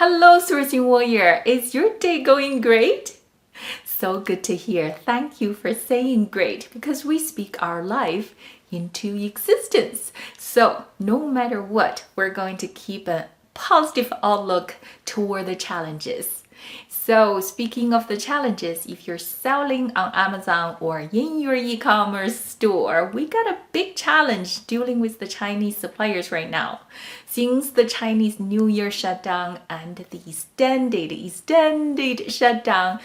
Hello, Sourcing Warrior. Is your day going great? So good to hear. Thank you for saying great because we speak our life into existence. So no matter what, we're going to keep a positive outlook toward the challenges. So speaking of the challenges, if you're selling on Amazon or in your e-commerce store, we got a big challenge dealing with the Chinese suppliers right now. Since the Chinese New Year shutdown and the extended shutdown,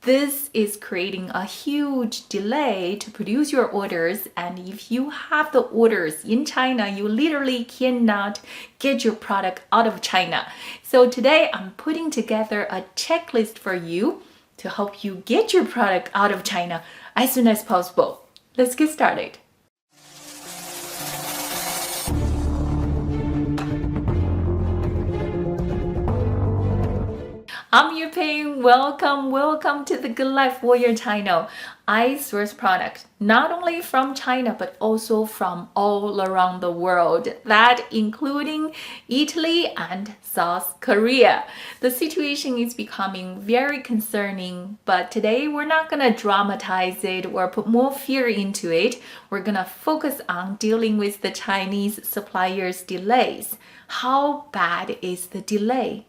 this is creating a huge delay to produce your orders, and if you have the orders in China, you literally cannot get your product out of China. So today I'm putting together a checklist for you to help you get your product out of China as soon as possible. Let's get started. I'm Yu-Ping. Welcome to the Good Life Warrior channel. I source products not only from China but also from all around the world, that including Italy and South Korea. The situation is becoming very concerning, but today we're not gonna dramatize it or put more fear into it. We're gonna focus on dealing with the Chinese suppliers' delays. How bad is the delay?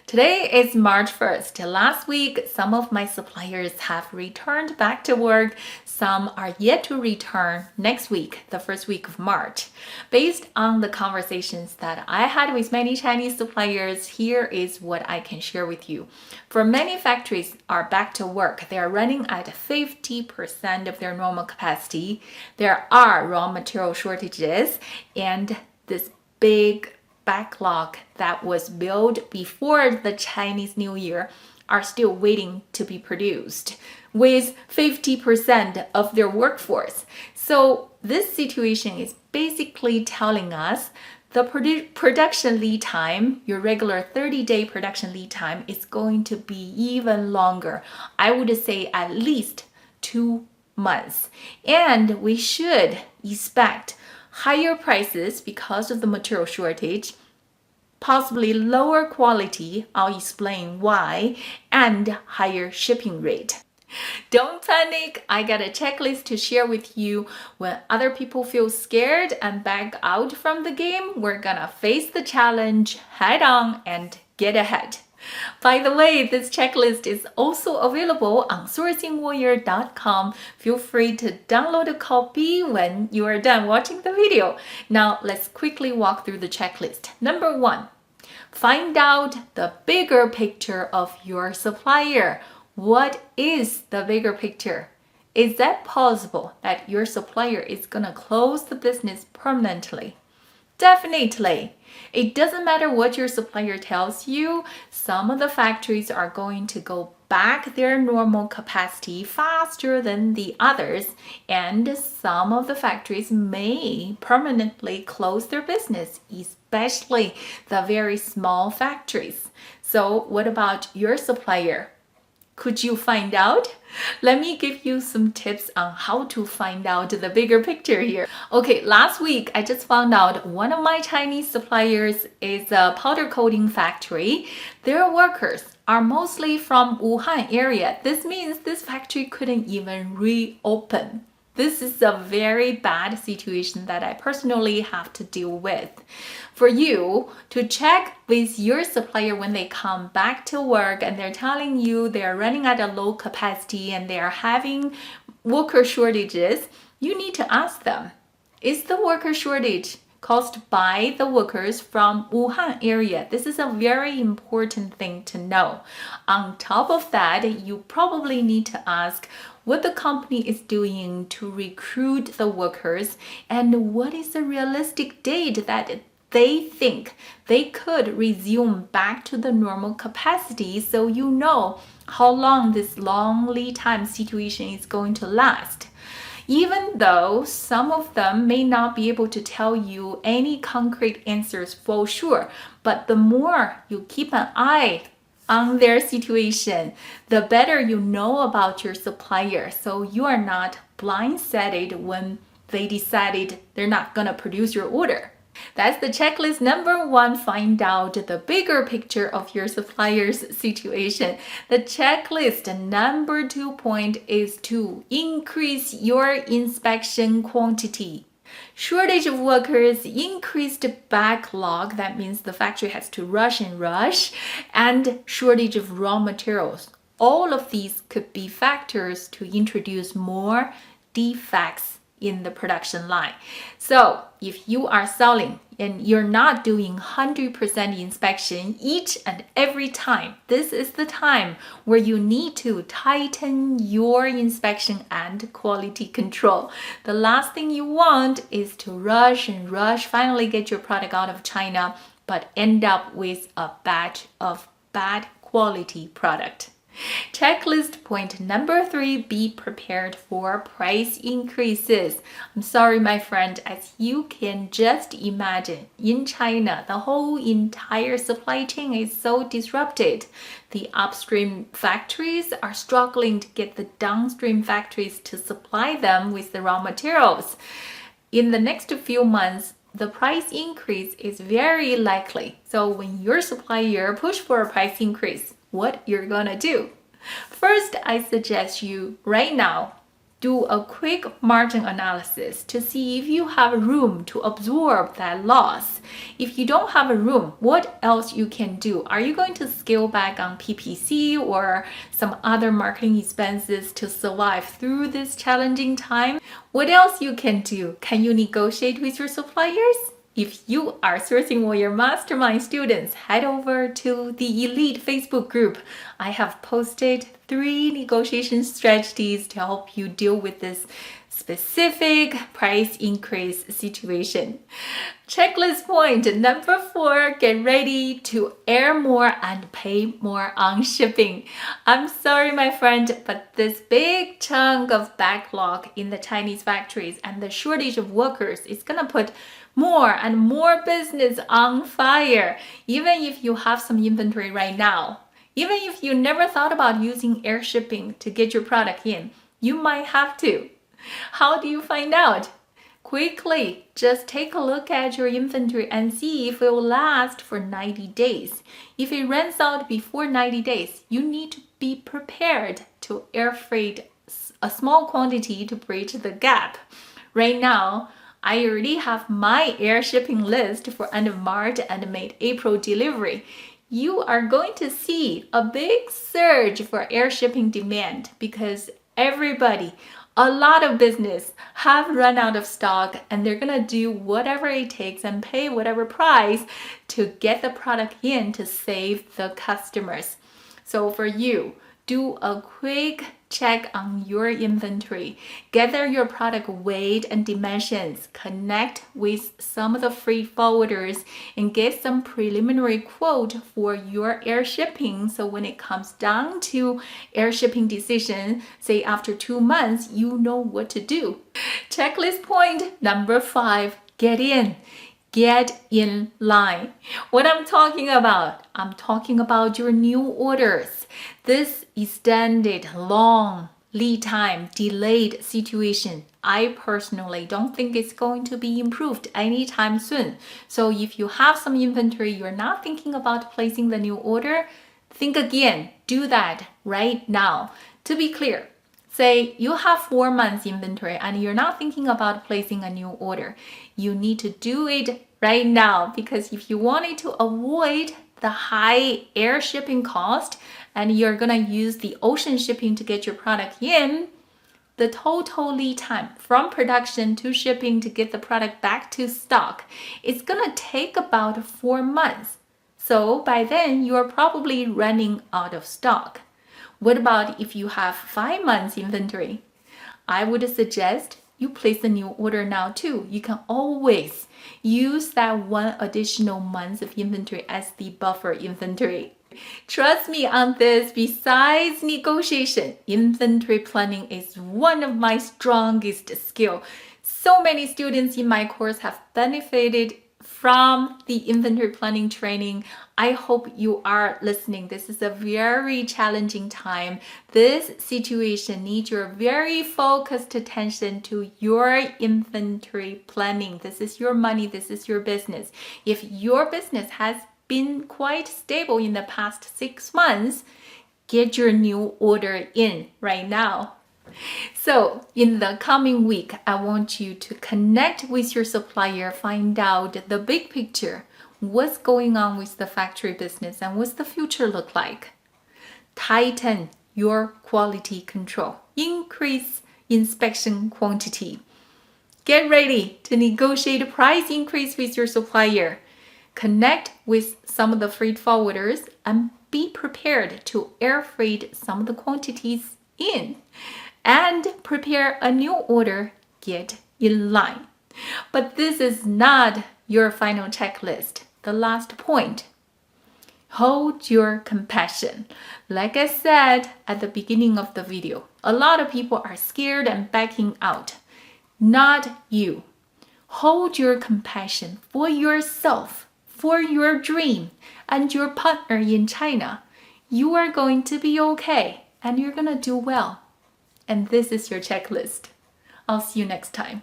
Today is March 1st. Last week, some of my suppliers have returned back to work. Some are yet to return next week, the first week of March. Based on the conversations that I had with many Chinese suppliers, here is what I can share with you. For many factories are back to work. They are running at 50% of their normal capacity. There are raw material shortages and this big backlog that was built before the Chinese New Year are still waiting to be produced with 50% of their workforce. So this situation is basically telling us the production lead time, your regular 30-day production lead time, is going to be even longer. I would say at least 2 months. And we should expect higher prices because of the material shortage, possibly lower quality, I'll explain why, and higher shipping rate. Don't panic, I got a checklist to share with you. When other people feel scared and back out from the game, we're gonna face the challenge head on and get ahead. By the way, this checklist is also available on sourcingwarrior.com. Feel free to download a copy when you are done watching the video. Now, let's quickly walk through the checklist. Number 1, find out the bigger picture of your supplier. What is the bigger picture? Is that possible that your supplier is gonna close the business permanently? Definitely. It doesn't matter what your supplier tells you. Some of the factories are going to go back their normal capacity faster than the others, and some of the factories may permanently close their business, especially the very small factories. So what about your supplier? Could you find out? Let me give you some tips on how to find out the bigger picture here. Okay, last week I just found out one of my Chinese suppliers is a powder coating factory. Their workers are mostly from Wuhan area. This means this factory couldn't even reopen. This is a very bad situation that I personally have to deal with. For you to check with your supplier when they come back to work and they're telling you they're running at a low capacity and they're having worker shortages, you need to ask them, is the worker shortage caused by the workers from Wuhan area? This is a very important thing to know. On top of that, you probably need to ask what the company is doing to recruit the workers and what is the realistic date that they think they could resume back to the normal capacity, so you know how long this long lead time situation is going to last. Even though some of them may not be able to tell you any concrete answers for sure, but the more you keep an eye on their situation, the better you know about your supplier, so you are not blindsided when they decided they're not gonna produce your order. That's the checklist number 1. Find out the bigger picture of your supplier's situation. The checklist number 2 point is to increase your inspection quantity. Shortage of workers, increased backlog, that means the factory has to rush, and shortage of raw materials. All of these could be factors to introduce more defects in the production line. So if you are selling and you're not doing 100% inspection each and every time, this is the time where you need to tighten your inspection and quality control. The last thing you want is to rush, finally get your product out of China, but end up with a batch of bad quality product. Checklist point number 3, be prepared for price increases. I'm sorry, my friend, as you can just imagine, in China, the whole entire supply chain is so disrupted. The upstream factories are struggling to get the downstream factories to supply them with the raw materials. In the next few months, the price increase is very likely. So when your supplier push for a price increase, what you're gonna do? First, I suggest you right now do a quick margin analysis to see if you have room to absorb that loss. If you don't have a room, what else you can do? Are you going to scale back on PPC or some other marketing expenses to survive through this challenging time? What else you can do? Can you negotiate with your suppliers? If you are sourcing warrior mastermind students, head over to the Elite Facebook group. I have posted 3 negotiation strategies to help you deal with this specific price increase situation. Checklist point number 4, get ready to air more and pay more on shipping. I'm sorry, my friend, but this big chunk of backlog in the Chinese factories and the shortage of workers is gonna put more and more business on fire. Even if you have some inventory right now, even if you never thought about using air shipping to get your product in, you might have to. How do you find out? Quickly, just take a look at your inventory and see if it will last for 90 days. If it runs out before 90 days, you need to be prepared to air freight a small quantity to bridge the gap. Right now, I already have my air shipping list for end of March and mid-April delivery. You are going to see a big surge for air shipping demand because everybody, a lot of business have run out of stock and they're gonna do whatever it takes and pay whatever price to get the product in to save the customers. So for you, do a quick check on your inventory, gather your product weight and dimensions, connect with some of the freight forwarders and get some preliminary quote for your air shipping. So when it comes down to air shipping decision, say after 2 months, you know what to do. Checklist point number 5, get in. Get in line. What I'm talking about your new orders. This extended, long lead time, delayed situation, I personally don't think it's going to be improved anytime soon. So if you have some inventory, you're not thinking about placing the new order, think again. Do that right now. To be clear, say you have 4 months inventory and you're not thinking about placing a new order. You need to do it right now because if you wanted to avoid the high air shipping cost and you're gonna use the ocean shipping to get your product in, the total lead time from production to shipping to get the product back to stock, it's gonna take about 4 months. So by then you're probably running out of stock. What about if you have 5 months inventory? I would suggest you place a new order now too. You can always use that 1 additional month of inventory as the buffer inventory. Trust me on this, besides negotiation, inventory planning is one of my strongest skills. So many students in my course have benefited from the inventory planning training. I hope you are listening. This is a very challenging time. This situation needs your very focused attention to your inventory planning. This is your money. This is your business. If your business has been quite stable in the past 6 months, get your new order in right now. So in the coming week, I want you to connect with your supplier, find out the big picture, what's going on with the factory business and what's the future look like. Tighten your quality control, increase inspection quantity. Get ready to negotiate a price increase with your supplier. Connect with some of the freight forwarders and be prepared to air freight some of the quantities in. And prepare a new order, get in line. But this is not your final checklist. The last point, hold your compassion. Like I said at the beginning of the video, a lot of people are scared and backing out. Not you. Hold your compassion for yourself, for your dream, and your partner in China. You are going to be okay, and you're going to do well. And this is your checklist. I'll see you next time.